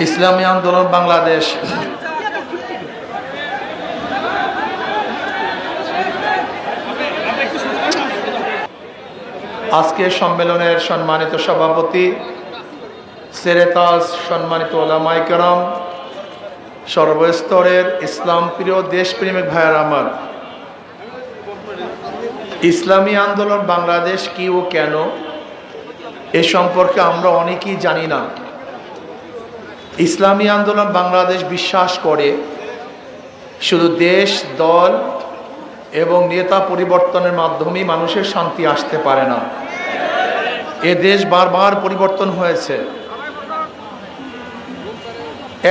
ইসলামী আন্দোলন বাংলাদেশ আজকের সম্মেলনের সম্মানিত সভাপতি সেরেতাজ, সম্মানিত ওলামায়ে কেরাম, সর্বস্তরের ইসলাম প্রিয় দেশপ্রেমিক ভাইয়েরা আমার, ইসলামী আন্দোলন বাংলাদেশ কি ও কেন এ সম্পর্কে আমরা অনেকেই জানি না। ইসলামী আন্দোলন বাংলাদেশ বিশ্বাস করে শুধু দেশ, দল এবং নেতা পরিবর্তনের মাধ্যমেই মানুষের শান্তি আসতে পারে না। এ দেশ বারবার পরিবর্তন হয়েছে।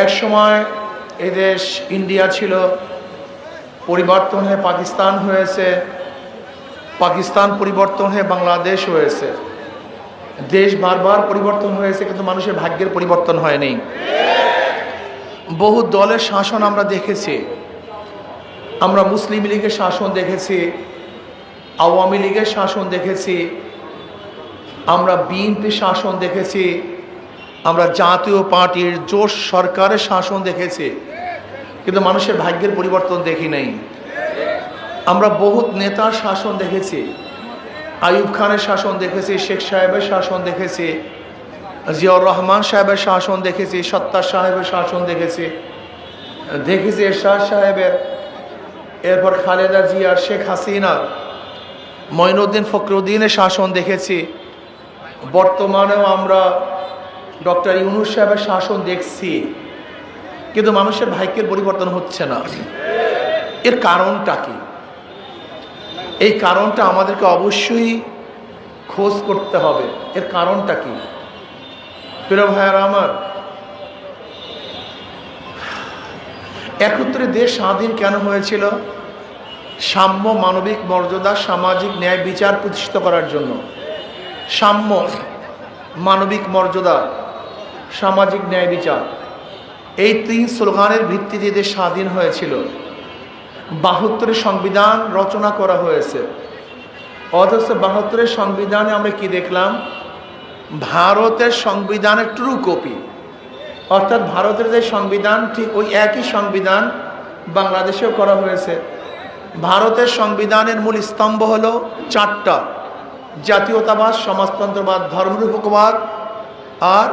এক সময় এ দেশ ইন্ডিয়া ছিল, পরিবর্তন হয়ে পাকিস্তান হয়েছে, পাকিস্তান পরিবর্তন হয়ে বাংলাদেশ হয়েছে। দেশ বারবার পরিবর্তন হয়েছে, কিন্তু মানুষের ভাগ্যের পরিবর্তন হয়নি। বহু দলের শাসন আমরা দেখেছি। আমরা মুসলিম লীগের শাসন দেখেছি, আওয়ামী লীগের শাসন দেখেছি, আমরা বিএনপি শাসন দেখেছি, আমরা জাতীয় পার্টির জোট সরকারের শাসন দেখেছি, কিন্তু মানুষের ভাগ্যের পরিবর্তন দেখি নাই। আমরা বহুত নেতার শাসন দেখেছি, আইয়ুব খানের শাসন দেখেছি, শেখ সাহেবের শাসন দেখেছি, জিয়াউর রহমান সাহেবের শাসন দেখেছি, সত্তার সাহেবের শাসন দেখেছি, এরশাদ সাহেবের, এরপর খালেদা জিয়া, শেখ হাসিনা, মঈনুদ্দিন ফখরুদ্দিনের শাসন দেখেছি। বর্তমানেও আমরা ডক্টর ইউনূস সাহেবের শাসন দেখছি, কিন্তু মানুষের ভাগ্যের পরিবর্তন হচ্ছে না। এর কারণটা কি? এই কারণটা আমাদেরকে অবশ্যই খোঁজ করতে হবে। এর কারণটা কি? প্রিয় ভাইয়েরা আমার, 71 দেশ স্বাধীন কেন হয়েছিল? সাম্য, মানবিক মর্যাদা, সামাজিক ন্যায় বিচার প্রতিষ্ঠিত করার জন্য। সাম্য, মানবিক মর্যাদা, সামাজিক ন্যায় বিচার, এই 3 স্লোগানের ভিত্তিতে দেশ স্বাধীন হয়েছিল। 72 সংবিধান রচনা করা হয়েছে, অথচ 72 সংবিধানে আমরা কি দেখলাম? ভারতের সংবিধানের ট্রু কপি, অর্থাৎ ভারতের যে সংবিধান ঠিক ওই একই সংবিধান বাংলাদেশেও করা হয়েছে। ভারতের সংবিধানের মূল স্তম্ভ হলো 4টা: জাতীয়তাবাদ, সমাজতন্ত্রবাদ, ধর্মনিরপেক্ষবাদ, আর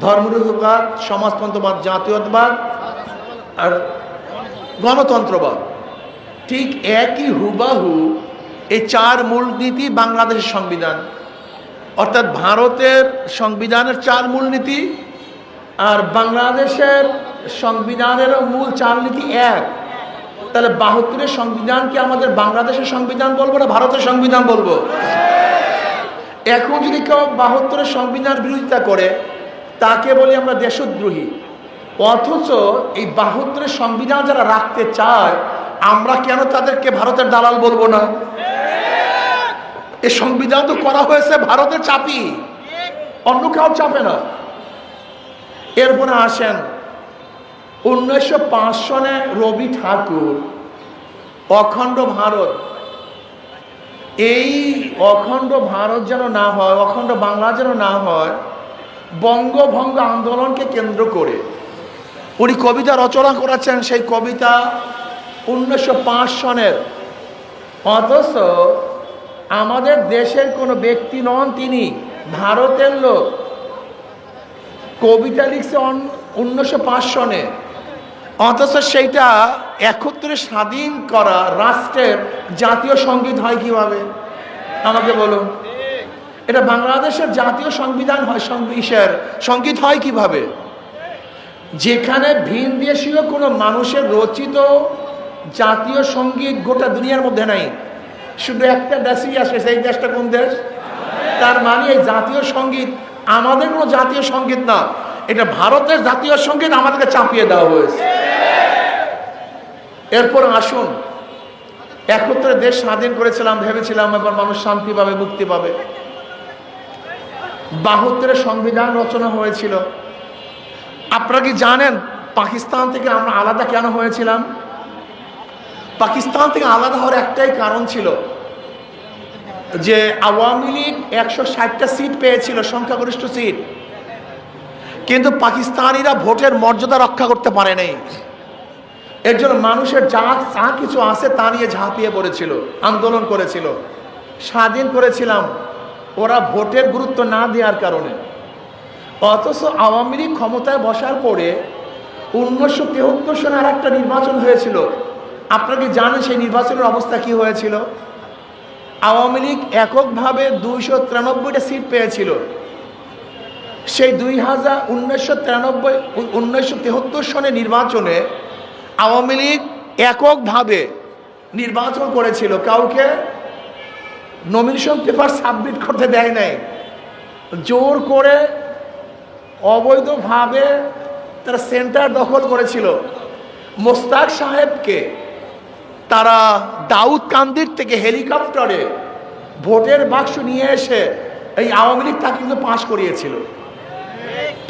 ধর্মনিরপেক্ষবাদ, সমাজতন্ত্রবাদ, জাতীয়তাবাদ আর গণতন্ত্রবাদ। ঠিক একই হুবাহু এই 4 মূলনীতি বাংলাদেশের সংবিধান, অর্থাৎ ভারতের সংবিধানের 4 মূলনীতি আর বাংলাদেশের সংবিধানেরও মূল 4 নীতি এক। তাহলে 72 সংবিধানকে আমাদের বাংলাদেশের সংবিধান বলবো না ভারতের সংবিধান বলবো? এখন যদি কেউ 72 সংবিধান বিরোধিতা করে, তাকে বলি আমরা দেশদ্রোহী। অথচ এই 72 সংবিধান যারা রাখতে চায়, আমরা কেন তাদেরকে ভারতের দালাল বলবো না? এই সংবিধান তো করা হয়েছে ভারতের চাপি, অন্য কাউ চাপে না। এরপরে আসেন 1905 সনে রবি ঠাকুর অখণ্ড ভারত, এই অখণ্ড ভারত যেন না হয়, অখণ্ড বাংলা যেন না হয়, বঙ্গভঙ্গ আন্দোলনকে কেন্দ্র করে উনি কবিতা রচনা করেছেন। সেই কবিতা 1905 সনের। অথচ আমাদের দেশের কোনো ব্যক্তি নন, তিনি ভারতের লোক। কবিতা লিখছে 1905 সনে, অথচ সেইটা 71 স্বাধীন করা রাষ্ট্রের জাতীয় সঙ্গীত হয় কিভাবে? আমাকে বলুন। এটা বাংলাদেশের জাতীয় সংবিধান হয়, সঙ্গীত হয় কিভাবে? যেখানে ভিন দেশীয় কোনো মানুষের রচিত জাতীয় সঙ্গীত গোটা দুনিয়ার মধ্যে নাই, শুধু একটা দেশই আসে। সেই দেশটা কোন দেশ? তার মানে এই জাতীয় সঙ্গীত আমাদের কোনো জাতীয় সঙ্গীত না, এটা ভারতের জাতীয় সঙ্গীত আমাদেরকে চাপিয়ে দেওয়া হয়েছে। এরপর আসুন, 71 দেশ স্বাধীন করেছিলাম, ভেবেছিলাম এবার মানুষ শান্তি পাবে, মুক্তি পাবে। 72 সংবিধান রচনা হয়েছিল। আপনারা কি জানেন পাকিস্তান থেকে আমরা আলাদা কেন হয়েছিলাম? পাকিস্তান থেকে আলাদা হওয়ার একটাই কারণ ছিল যে আওয়ামী লীগ 160টা সিট পেয়েছিল, সংখ্যাগরিষ্ঠ সিট। কিন্তু পাকিস্তানিরা ভোটের মর্যাদা রক্ষা করতে পারে নাই। এর জন্য মানুষের যা কিছু আছে তা নিয়ে ঝাঁপিয়ে পড়েছিল, আন্দোলন করেছিল, স্বাধীন করেছিলাম ওরা ভোটের গুরুত্ব না দেওয়ার কারণে। অথচ আওয়ামী লীগ ক্ষমতায় বসার পরে 1973 সালে আর একটা নির্বাচন হয়েছিল। আপনারা কি জানেন সেই নির্বাচনের অবস্থা কি হয়েছিল? আওয়ামী লীগ এককভাবে 293টা সিট পেয়েছিল। সেই 1973 সনে নির্বাচনে আওয়ামী লীগ এককভাবে নির্বাচন করেছিল, কাউকে নমিনেশন পেপার সাবমিট করতে দেয় নাই। জোর করে অবৈধভাবে তারা সেন্টার দখল করেছিল। মোস্তাক সাহেবকে তারা দাউদকান্দির থেকে হেলিকপ্টারে ভোটের বাক্স নিয়ে এসে এই আওয়ামী লীগ তাকে কিন্তু পাশ করিয়েছিল।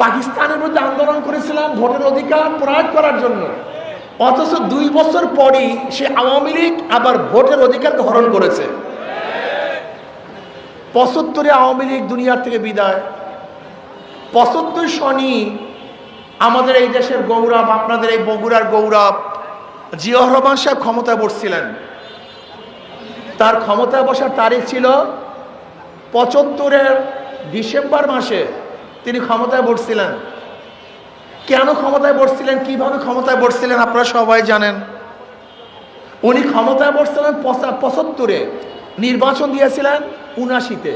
পাকিস্তানের মধ্যে আন্দোলন করেছিলাম ভোটের অধিকার প্রয়োগ করার জন্য, অথচ 2 বছর পরই সে আওয়ামী লীগ আবার ভোটের অধিকারকে হরণ করেছে। 75-এ আওয়ামী লীগ দুনিয়ার থেকে বিদায়। 75 সনই আমাদের এই দেশের গৌরব, আপনাদের এই বগুড়ার গৌরব, জিয়াউর রহমান সাহেব ক্ষমতায় বসছিলেন। তার ক্ষমতায় বসার তারিখ ছিল 75-এর ডিসেম্বর মাসে তিনি ক্ষমতায় বসছিলেন। কেন ক্ষমতায় বসছিলেন, কিভাবে ক্ষমতায় বসছিলেন আপনারা সবাই জানেন। উনি ক্ষমতায় বসছিলেন 75-এ, নির্বাচন দিয়েছিলেন 79-তে।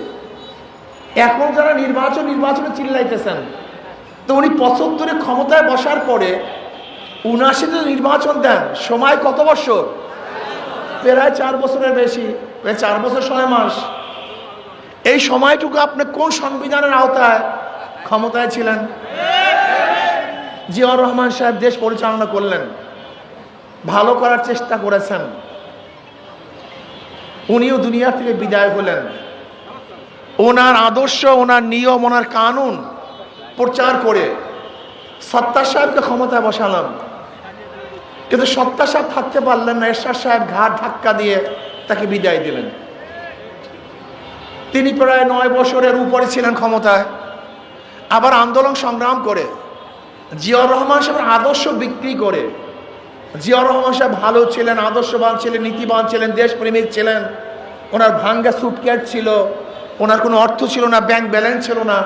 এখন যারা নির্বাচনে চিল্লাইতেছেন, তো উনি 75-এ ক্ষমতায় বসার পরে 79-তে নির্বাচন দেন। সময় কত বছর? প্রায় 4 বছরের বেশি, প্রায় 4 বছর 6 মাস। এই সময়টুকু আপনি কোন সংবিধানের আওতায় ক্ষমতায় ছিলেন? জিয়াউর রহমান সাহেব দেশ পরিচালনা করলেন, ভালো করার চেষ্টা করেছেন। উনিও দুনিয়া থেকে বিদায় হলেন। ওনার আদর্শ, ওনার নিয়ম, ওনার কানুন প্রচার করে সত্তার সাহেবকে ক্ষমতায় বসালাম। কিন্তু সত্তার সাহেব থাকতে পারলেন না, এরশাদ সাহেব ঘাট ধাক্কা দিয়ে তাকে বিদায় দিলেন। তিনি প্রায় 9 বছরের উপরে ছিলেন ক্ষমতায়, আবার আন্দোলন সংগ্রাম করে জিয়াউর রহমান সাহেবের আদর্শ বিক্রি করে। জিয়াউর রহমান সাহেব ভালো ছিলেন, আদর্শবান ছিলেন, নীতিবান ছিলেন, দেশপ্রেমিক ছিলেন। ওনার ভাঙ্গা সুটকেস ছিল, ওনার কোনো অর্থ ছিল না, ব্যাংক ব্যালেন্স ছিল না।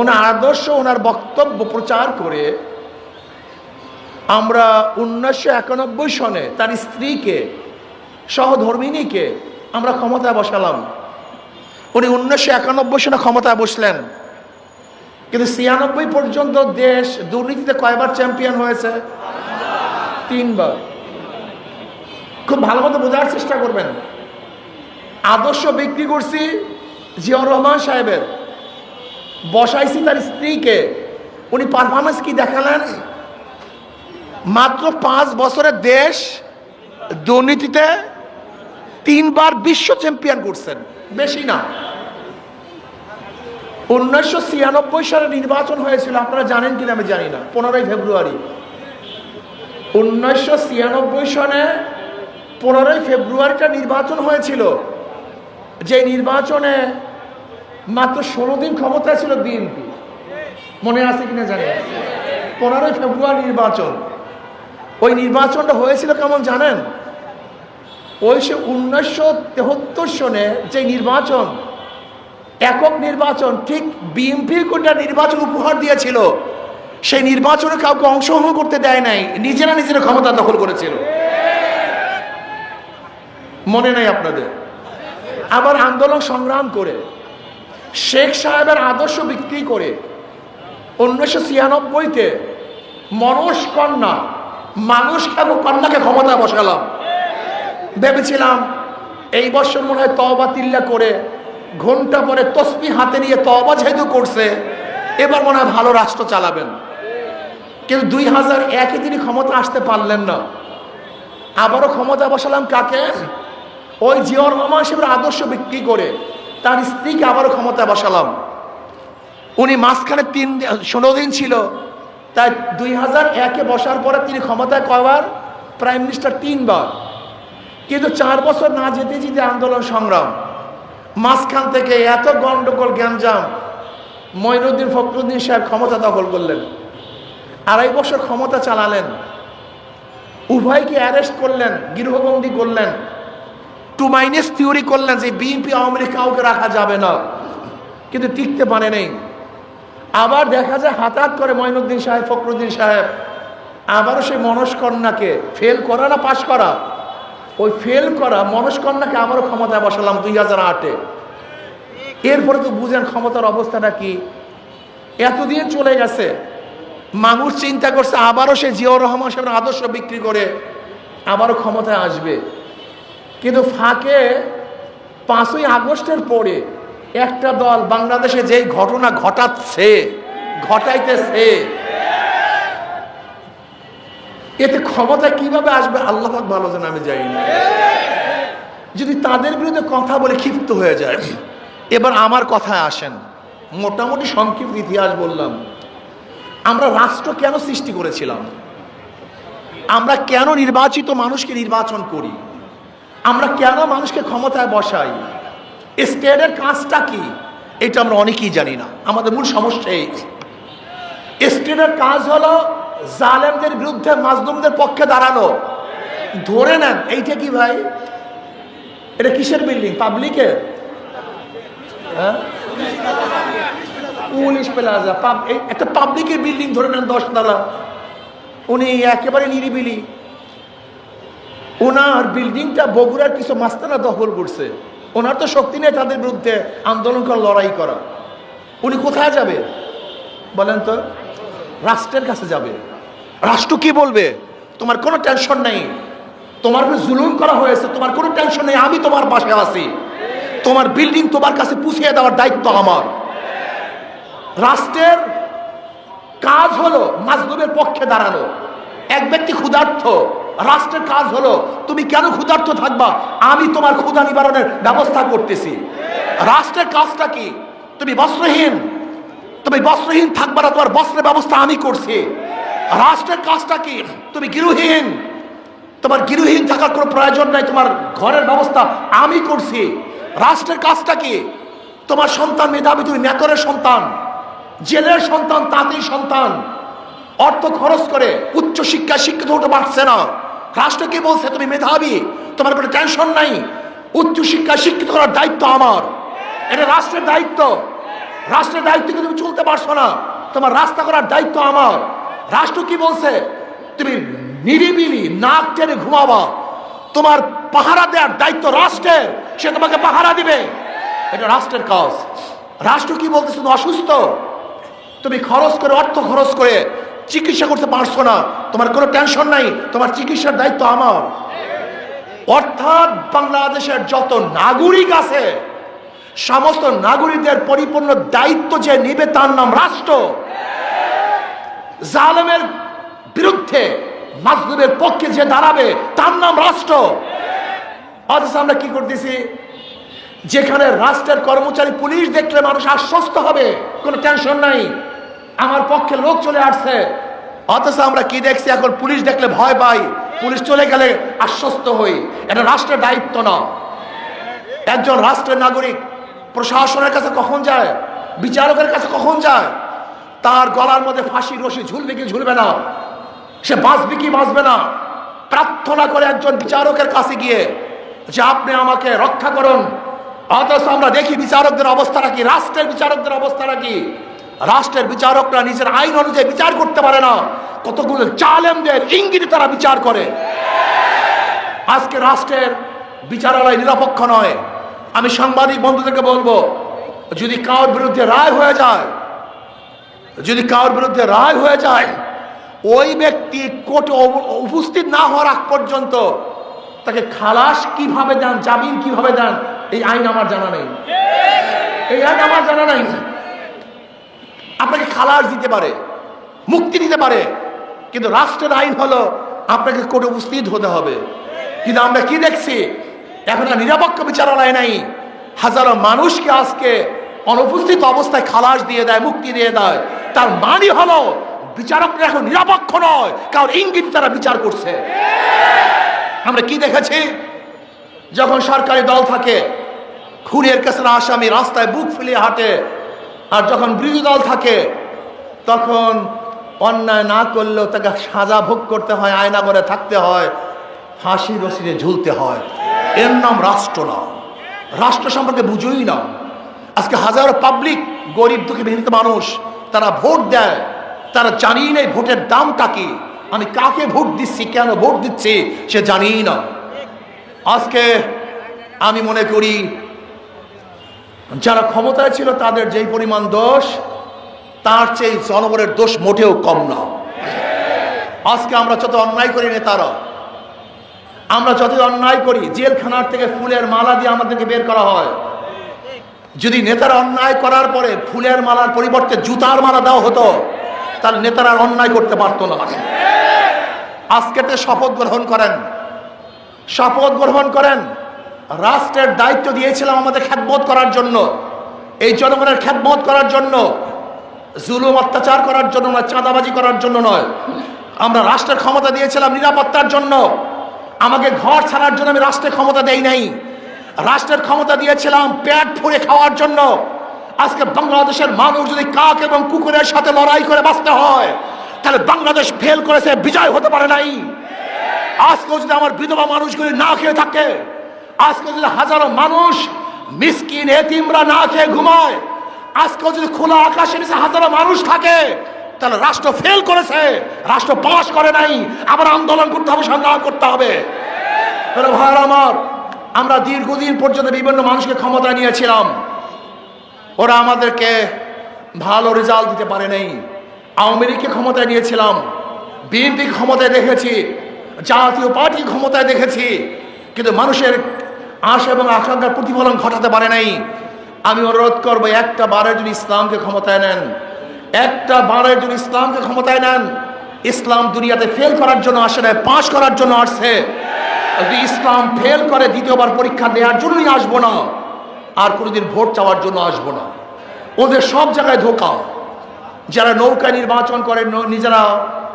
ওনার আদর্শ, ওনার বক্তব্য প্রচার করে আমরা 1991 সনে তার স্ত্রীকে, সহধর্মিণীকে আমরা ক্ষমতায় বসালাম। উনি 1991 সনে ক্ষমতায় বসলেন, কিন্তু 96 পর্যন্ত দেশ দুর্নীতিতে কয়বার চ্যাম্পিয়ন হয়েছে? 3 বার। খুব ভালো মতো বোঝার চেষ্টা করবেন। আদর্শ বিক্রি করছি জিয়াউর রহমান সাহেবের, বসাইছি তার স্ত্রীকে। উনি পারফরমেন্স কি দেখালেন? মাত্র 5 বছরের দেশ দুর্নীতিতে 3 বার বিশ্ব চ্যাম্পিয়ন করছেন, বেশি না। 1996 সালে নির্বাচন হয়েছিল, আপনারা জানেন কিনা আমি জানি না, 15ই ফেব্রুয়ারি। 1996 সনে 15ই ফেব্রুয়ারিটা নির্বাচন হয়েছিল, যে নির্বাচনে মাত্র 16 দিন ক্ষমতায় ছিল বিএনপি। মনে আছে কিনা জানি না। 15ই ফেব্রুয়ারি নির্বাচন। ওই নির্বাচনটা হয়েছিল কেমন জানেন? ওই 1973 সনে যে নির্বাচন, একক নির্বাচন, ঠিক বিএনপি কোনটা নির্বাচন উপহার দিয়েছিল, সেই নির্বাচনে কাউকে অংশগ্রহণ করতে দেয় নাই, নিজেরা ক্ষমতা দখল করেছিল। মনে নাই আপনাদের? আবার আন্দোলন সংগ্রাম করে শেখ সাহেবের আদর্শ বিক্রি করে 1996-তে মানুষ খাবো কন্যাকে ক্ষমতায় বসালাম। ভেবেছিলাম এই বছর মনে হয় তওবা তিল্লা করে ঘন্টা পরে তসবিহ হাতে নিয়ে তওবা যেহেতু করছে, এবার মনে হয় ভালো রাষ্ট্র চালাবেন। কিন্তু 2001-এ তিনি ক্ষমতা আসতে পারলেন না। আবারও ক্ষমতা বসালাম কাকে? ওই জিয়াউর রহমান সাহেবের আদর্শ বিক্রি করে তার স্ত্রীকে আবারও ক্ষমতায় বসালাম। উনি মাঝখানে 16 দিন ছিল, তাই 2001-এ বসার পরে তিনি ক্ষমতায় কয়বার? প্রাইম মিনিস্টার 3 বার। কিন্তু 4 বছর না যেতে যেতে আন্দোলন সংগ্রাম, মাঝখান থেকে এত গন্ডগোল গ্যাঞ্জাম, মঈনুদ্দিন ফখরুদ্দিন সাহেব ক্ষমতা দখল করলেন, 2.5 বছর ক্ষমতা চালালেন, উভয়কে অ্যারেস্ট করলেন, গৃহবন্দী করলেন, 2 মাইনাস থিওরি করলেন যে বিএনপি আওয়ামী লীগ কাউকে রাখা যাবে না, কিন্তু টিকতে পারে নেই। আবার দেখা যায় হঠাৎ করে মঈনুদ্দিন সাহেব, ফখরুদ্দিন সাহেব আবারও সেই মনস্কন্যাকে ফেল করা না পাশ করা, ওই ফেল করা মনস্কন্যাকে আবারও ক্ষমতায় বসালাম 2008-এ। এরপরে তো বুঝেন ক্ষমতার অবস্থাটা কি। এতদিন চলে গেছে, মানুষ চিন্তা করছে আবারও সে জিয়াউর রহমান সাহেবের আদর্শ বিক্রি করে আবারও ক্ষমতায় আসবে, কিন্তু ফাঁকে 5ই আগস্টের পরে একটা দল বাংলাদেশে যেই ঘটনা ঘটাইতেছে, এতে ক্ষমতা কিভাবে আসবে আল্লাহ পাক ভালো জানেন, আমি জানি না। যদি তাদের বিরুদ্ধে কথা বলে ক্ষিপ্ত হয়ে যায়। এবার আমার কথায় আসেন, মোটামুটি সংক্ষিপ্ত ইতিহাস বললাম। আমরা রাষ্ট্র কেন সৃষ্টি করেছিলাম? আমরা কেন নির্বাচিত মানুষকে নির্বাচন করি? আমরা কেন মানুষকে ক্ষমতায় বসাই? স্টেটের কাজটা কি? এটা আমরা অনেকেই জানি না। আমাদের মূল সমস্যা এই। স্টেটের কাজ হলো জালেমদের বিরুদ্ধে মাজলুমদের পক্ষে দাঁড়ানো। ধরে নেন এইটা কি ভাই? এটা কিসের বিল্ডিং? পাবলিকের? হ্যাঁ, পুলিশ প্লাজা, একটা পাবলিকের বিল্ডিং ধরে নেন 10 তলা। উনি একেবারে নিরিবিলি, ওনার বিল্ডিংটা বগুড়ার কিছু মাস্তানা দখল করছে। ওনার তো শক্তি নেই তাদের বিরুদ্ধে আন্দোলন করা, লড়াই করা। উনি কোথায় যাবে বলেন তো? রাষ্ট্রের কাছে যাবে। রাষ্ট্র কি বলবে? তোমার কোনো টেনশন নেই, তোমার উপর জুলুম করা হয়েছে, তোমার কোনো টেনশন নেই, আমি তোমার বাসায় আছি, তোমার বিল্ডিং তোমার কাছে পুষিয়ে দেওয়ার দায়িত্ব আমার। রাষ্ট্রের কাজ হলো মাজলুমের পক্ষে দাঁড়ানো। এক ব্যক্তি ক্ষুধার্ত, রাষ্ট্রের কাজ হলো তুমি কেন ক্ষুধার্ত থাকবা, আমি তোমার ক্ষুধা নিবারণের ব্যবস্থা করতেছি। রাষ্ট্রের কাজটা কি? তুমি বস্ত্রহীন থাকবা না, তোমার বস্ত্রের ব্যবস্থা আমি করছি। রাষ্ট্রের কাজটা কি? তুমি গৃহহীন, তোমার গৃহহীন থাকার কোনো প্রয়োজন নাই, তোমার ঘরের ব্যবস্থা আমি করছি। রাষ্ট্রের কাজটা কি? তোমার সন্তান মেধাবী, তুমি মেতরের সন্তান, জেলের সন্তান, তাঁতির সন্তান, অর্থ খরচ করে উচ্চ শিক্ষায় শিক্ষিত হতে পারছে না। রাষ্ট্র কি বলছে? তুমি মেধাবী, তোমার কোনো টেনশন নাই, উচ্চ শিক্ষায় শিক্ষিত করার দায়িত্ব আমার। এটা রাষ্ট্রের দায়িত্ব। রাষ্ট্রের দায়িত্বকে তুমি চলতে পারছো না, তোমার রাস্তা করার দায়িত্ব আমার। রাষ্ট্র কি বলছে? তুমি নিরিবিলি নাক টেনে ঘুমাবা, তোমার পাহারা দেওয়ার দায়িত্ব রাষ্ট্রের, সে তোমাকে পাহারা দিবে। এটা রাষ্ট্রের কাজ। রাষ্ট্র কি বলতেছে? তুমি অসুস্থ, তুমি অর্থ খরচ করে চিকিৎসা করতে পারছো না, তোমার কোনো টেনশন নাই, তোমার চিকিৎসার দায়িত্ব আমার। অর্থাৎ বাংলাদেশের যত নাগরিক আছে, সমস্ত নাগরিকদের পরিপূর্ণ দায়িত্ব যে নিবে তার নাম রাষ্ট্র। জালেমের বিরুদ্ধে মাজলুমের পক্ষে যে দাঁড়াবে তার নাম রাষ্ট্র। অথচ আমরা কি করতেছি? যেখানে রাষ্ট্রের কর্মচারী পুলিশ দেখলে মানুষ আশ্বস্ত হবে, কোনো টেনশন নাই, আমার পক্ষে লোক চলে আসছে। অথচ আমরা কি দেখছি? এখন পুলিশ দেখলে ভয় পাই, পুলিশ চলে গেলে আশ্বস্ত হই। এটা রাষ্ট্রের দায়িত্ব না। একজন রাষ্ট্রের নাগরিক প্রশাসনের কাছে কখন যায়? বিচারকের কাছে কখন যায়? তার গলার মধ্যে ফাঁসির রশি ঝুলবে কি ঝুলবে না, সে বাঁচবে কি বাঁচবে না, প্রার্থনা করে একজন বিচারকের কাছে গিয়ে যে আপনি আমাকে রক্ষা করুন। অথচ আমরা দেখি বিচারকদের অবস্থাটা কি, রাষ্ট্রের বিচারকদের অবস্থাটা কি? রাষ্ট্রের বিচারকরা নিজের আইন অনুযায়ী বিচার করতে পারে না, কতগুলো জালেমদের ইঙ্গিতে তারা বিচার করে। আজকে রাষ্ট্রের বিচারালয় নিরপেক্ষ নয়। আমি সাংবাদিক বন্ধুদেরকে বলবো, যদি কারোর বিরুদ্ধে রায় হয়ে যায়, ওই ব্যক্তি কোর্টে উপস্থিত না হওয়ার আগ পর্যন্ত তাকে খালাস কিভাবে দেন, জামিন কিভাবে দেন, এই আইন আমার জানা নেই। আপনাকে খালাস দিতে পারে, মুক্তি দিতে পারে, কিন্তু রাষ্ট্রের আইন হলো আপনাকে কোর্টে উপস্থিত হতে হবে। কিন্তু আমরা কি দেখছি? এখন আর নিরপেক্ষ বিচারালয় নাই, হাজারো মানুষকে আজকে অনুপস্থিত অবস্থায় খালাস দিয়ে দেয়, মুক্তি দিয়ে দেয়। তার মানে হলো বিচারকরা এখন নিরপেক্ষ নয়, কারণ ইঙ্গিত তারা বিচার করছে। আমরা কি দেখেছি? যখন সরকারি দল থাকে, খুনের কেসের আসামি রাস্তায় বুক ফুলিয়ে হাঁটে, আর যখন বিরোধী দল থাকে তখন অন্যায় না করলেও তাকে সাজা ভোগ করতে হয়, আয়না করে থাকতে হয়, ফাঁসি রশিতে ঝুলতে হয়। এর নাম রাষ্ট্র না। রাষ্ট্র সম্পর্কে বুঝোই না। আজকে হাজারো পাবলিক, গরিব দুঃখী মেহনত মানুষ, তারা ভোট দেয়, তারা জানি না ভোটের দামটা কি, আমি কাকে ভোট দিচ্ছি, কেন ভোট দিচ্ছি সে জানি না। আজকে আমি মনে করি যারা ক্ষমতায় ছিল তাদের যেই পরিমাণ দোষ, তার চেয়ে জনগণের দোষ মোটেও কম না। আজকে আমরা যত অন্যায় করি নেতারা, আমরা যত অন্যায় করি, জেলখানার থেকে ফুলের মালা দিয়ে আমাদেরকে বের করা হয়। যদি নেতারা অন্যায় করার পরে ফুলের মালার পরিবর্তে জুতার মালা দেওয়া হতো, তাহলে নেতারা অন্যায় করতে পারতো না। আজকে শপথ গ্রহণ করেন, শপথ গ্রহণ করেন। রাষ্ট্রের দায়িত্ব দিয়েছিলাম আমাদের খেদমত করার জন্য, এই জনগণের খেদমত করার জন্য, জুলুম অত্যাচার করার জন্য নয়, চাঁদাবাজি করার জন্য নয়। আমরা রাষ্ট্রের ক্ষমতা দিয়েছিলাম নিরাপত্তার জন্য। আমাকে ঘর ছাড়ার জন্য আমি রাষ্ট্রের ক্ষমতা দেই নাই। রাষ্ট্রের ক্ষমতা দিয়েছিলাম পেট ফুঁড়ে খাওয়ার জন্য। আজকে বাংলাদেশের মানুষ যদি কাক এবং কুকুরের সাথে লড়াই করে বাঁচতে হয়, তাহলে বাংলাদেশ ফেল করেছে, বিজয় হতে পারে নাই। আজকে যদি আমার বিধবা মানুষগুলি না খেয়ে থাকে, আজকে যদি হাজারো মানুষ মিসকিন এতিমরা না খেয়ে ঘুমায়, আজকে যদি খোলা আকাশের নিচে হাজারো মানুষ থাকে, তাহলে রাষ্ট্র ফেল করেছে, রাষ্ট্র পাস করে নাই। আবার আন্দোলন করতে হবে, সংগ্রাম করতে হবে। ভাই আমার, আমরা দীর্ঘদিন পর্যন্ত বিভিন্ন মানুষকে ক্ষমতা নিয়েছিলাম, ওরা আমাদেরকে ভালো রেজাল্ট দিতে পারে নাই। আওয়ামী লীগকে ক্ষমতায় নিয়েছিলাম, বিএনপি ক্ষমতায় দেখেছি, জাতীয় পার্টি ক্ষমতায় দেখেছি, কিন্তু মানুষের আশা এবং আকাঙ্ক্ষার প্রতিফলন ঘটাতে পারে নাই। আমি অনুরোধ করবো, একটা বারের যদি ইসলামকে ক্ষমতায় নেন, একটা বারের যদি ইসলামকে ক্ষমতায় নেন, ইসলাম দুনিয়াতে ফেল করার জন্য আসে না, পাশ করার জন্য আসছে। যদি ইসলাম ফেল করে দ্বিতীয়বার পরীক্ষা দেওয়ার জন্যই আসবো না, আর কোনোদিন ভোট চাওয়ার জন্য আসবো না। ওদের সব জায়গায় ধোঁকা। যারা নৌকা নির্বাচন করে নিজেরা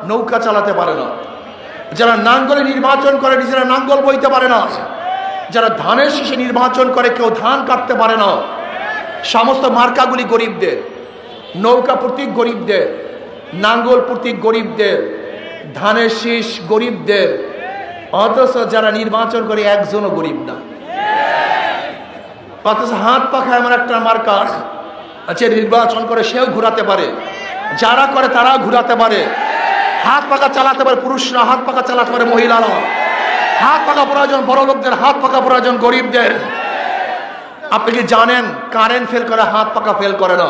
নৌকা চালাতে পারে না, যারা নাঙ্গলে নির্বাচন করে নিজেরা নাঙ্গল বইতে পারে না, যারা ধানের শীষে নির্বাচন করে কেউ ধান কাটতে পারে না। সমস্ত মার্কাগুলি গরিবদের, নৌকা প্রতীক গরিবদের, নাঙ্গল প্রতীক গরিবদের, ধানের শীষ গরিবদের, অথচ যারা নির্বাচন করে একজনও গরিব না। অথচ হাত পাখা এমন একটা মার্কা যে নির্বাচন করে সেও ঘুরাতে পারে, যারা করে তারাও ঘুরাতে পারে। হাত পাখা চালাতে পারে পুরুষরা, হাত পাখা চালাতে পারে মহিলারা। হাত পাখা প্রয়োজন বড় লোকদের, হাত পাখা প্রয়োজন গরিবদের। আপনি কি জানেন কারেন্ট ফেল করে, হাত পাখা ফেল করে না?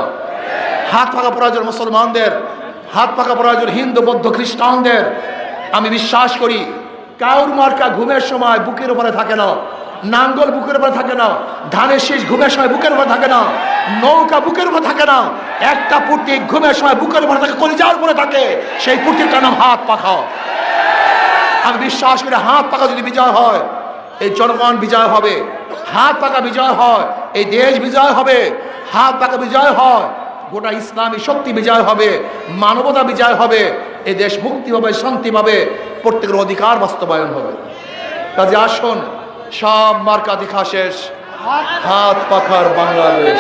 হাত পাখা প্রয়োজন মুসলমানদের, হাত পাখা প্রয়োজন হিন্দু বৌদ্ধ খ্রিস্টানদের। আমি বিশ্বাস করি কাউর মার্কা ঘুমের সময় বুকের উপরে থাকে না, নাঙ্গল বুকের উপরে থাকে না, ধানের শীষ ঘুমের সময় বুকের উপরে থাকে না, নৌকা বুকের উপরে থাকে না। একটা প্রতীক ঘুমের সময় বুকের উপরে থাকে, কলিজার উপরে থাকে, সেই প্রতীকটার নাম হাত পাখা। আমি বিশ্বাস করি হাত পাখা যদি বিজয় হয়, এই জনগণ বিজয় হবে। হাত পাখা বিজয় হয়, এই দেশ বিজয় হবে। হাত পাখা বিজয় হয়, গোটা ইসলামী শক্তি বিজয় হবে, মানবতা বিজয় হবে, এই দেশ মুক্তি হবে, শান্তি পাবে, প্রত্যেকের অধিকার বাস্তবায়ন হবে। কাজে আসুন, সব মার্কা দেখা শেষ, হাত পাখার বাংলাদেশ।